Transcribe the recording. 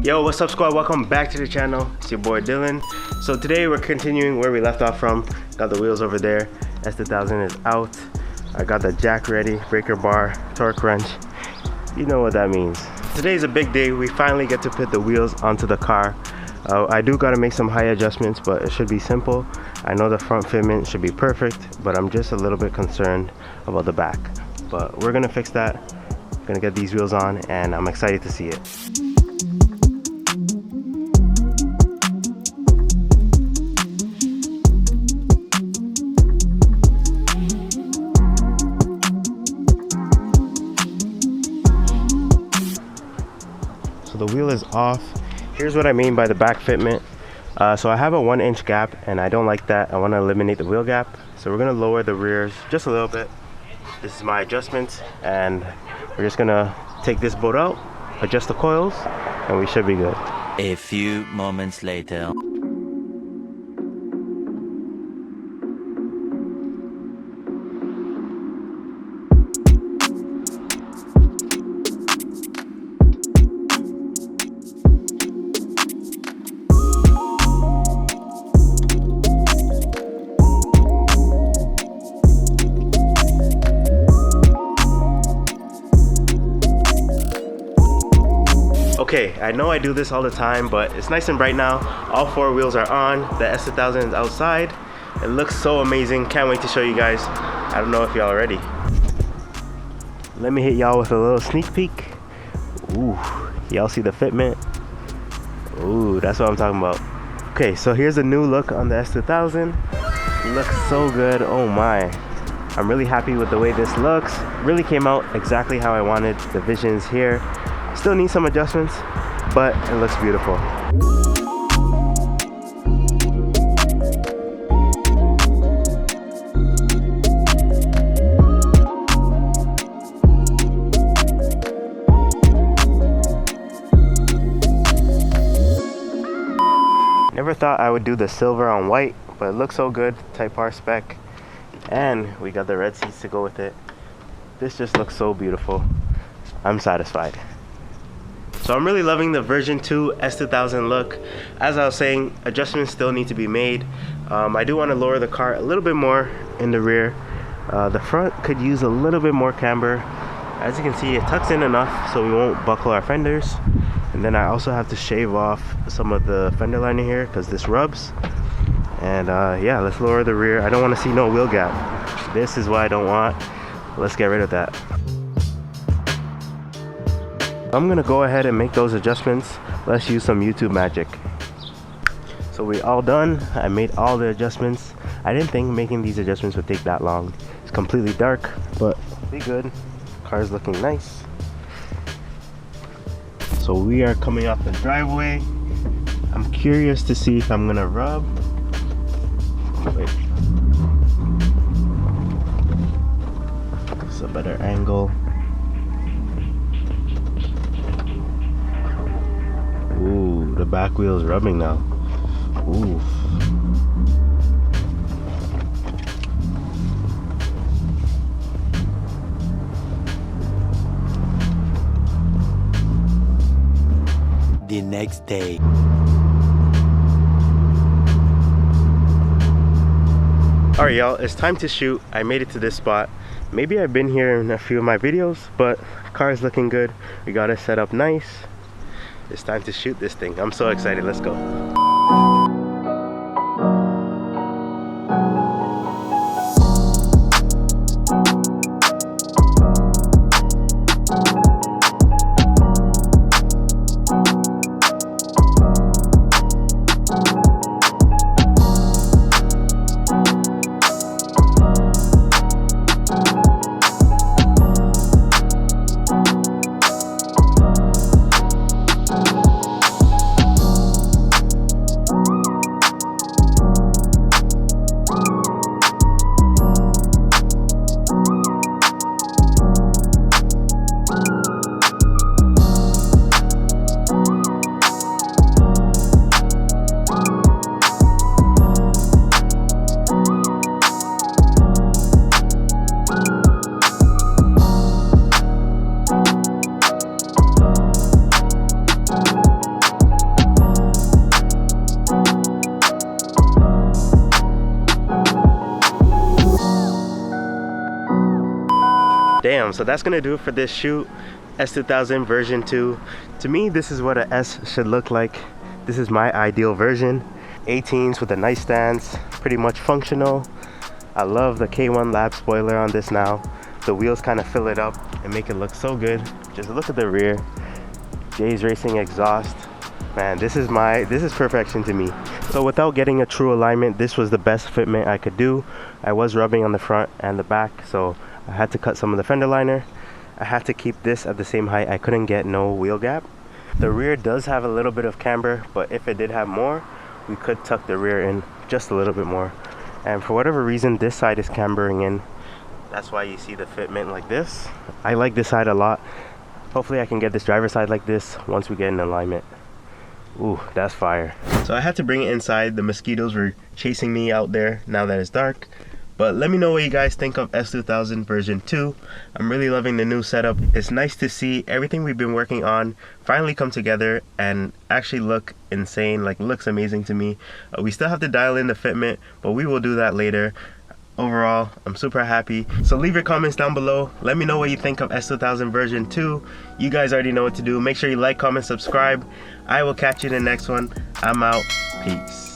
Yo, what's up squad? Welcome back to the channel. It's your boy Dylan. So today we're continuing where we left off from. Got the wheels over there. S2000 is out. I got the jack ready, breaker bar, torque wrench. You know what that means. Today's a big day. We finally get to put the wheels onto the car. I do got to make some high adjustments, but it should be simple. I know the front fitment should be perfect, but I'm just a little bit concerned about the back. But we're gonna fix that. Gonna get these wheels on, and I'm excited to see it. So the wheel is off. Here's what I mean by the back fitment. So I have a 1-inch gap, and I don't like that. I want to eliminate the wheel gap. So we're gonna lower the rears just a little bit. This is my adjustment, and we're just gonna take this bolt out, adjust the coils, and we should be good. A few moments later. Okay, I know I do this all the time, but it's nice and bright now. All 4 wheels are on. The S2000 is outside. It looks so amazing. Can't wait to show you guys. I don't know if y'all are ready. Let me hit y'all with a little sneak peek. Ooh, y'all see the fitment? Ooh, that's what I'm talking about. Okay, so here's a new look on the S2000. It looks so good, oh my. I'm really happy with the way this looks. Really came out exactly how I wanted. The vision's here. Still need some adjustments, but it looks beautiful. Never thought I would do the silver on white, but it looks so good. Type R spec, and we got the red seats to go with it. This just looks so beautiful. I'm satisfied. So I'm really loving the version 2 S2000 look. As I was saying, adjustments still need to be made. I do want to lower the car a little bit more in the rear. The front could use a little bit more camber. As you can see, it tucks in enough so we won't buckle our fenders. And then I also have to shave off some of the fender liner here because this rubs. And yeah, let's lower the rear. I don't want to see no wheel gap. This is what I don't want. Let's get rid of that. I'm gonna go ahead and make those adjustments. Let's use some YouTube magic. So we're all done. I made all the adjustments. I didn't think making these adjustments would take that long. It's completely dark, but be good. Car's looking nice. So we are coming off the driveway. I'm curious to see if I'm gonna rub. Wait. It's a better angle. Ooh, the back wheel is rubbing now. Ooh. The next day. Alright y'all, it's time to shoot. I made it to this spot. Maybe I've been here in a few of my videos, but car is looking good. We got it set up nice. It's time to shoot this thing. I'm so excited. Let's go. Damn, so that's gonna do it for this shoot. S2000 version 2. To me, this is what a S should look like. This is my ideal version. 18s with a nice stance, pretty much functional. I love the K1 lab spoiler on this now. The wheels kind of fill it up and make it look so good. Just look at the rear. Jay's Racing exhaust. Man, this is perfection to me. So without getting a true alignment, this was the best fitment I could do. I was rubbing on the front and the back, so I had to cut some of the fender liner. I had to keep this at the same height. I couldn't get no wheel gap. The rear does have a little bit of camber, but if it did have more, we could tuck the rear in just a little bit more. And for whatever reason, this side is cambering in. That's why you see the fitment like this. I like this side a lot. Hopefully I can get this driver's side like this once we get in alignment. Ooh, that's fire. So I had to bring it inside. The mosquitoes were chasing me out there now that it's dark. But let me know what you guys think of S2000 version 2. I'm really loving the new setup. It's nice to see everything we've been working on finally come together and actually look insane, like looks amazing to me. We still have to dial in the fitment, but we will do that later. Overall, I'm super happy. So leave your comments down below. Let me know what you think of S2000 version 2. You guys already know what to do. Make sure you like, comment, subscribe. I will catch you in the next one. I'm out. Peace.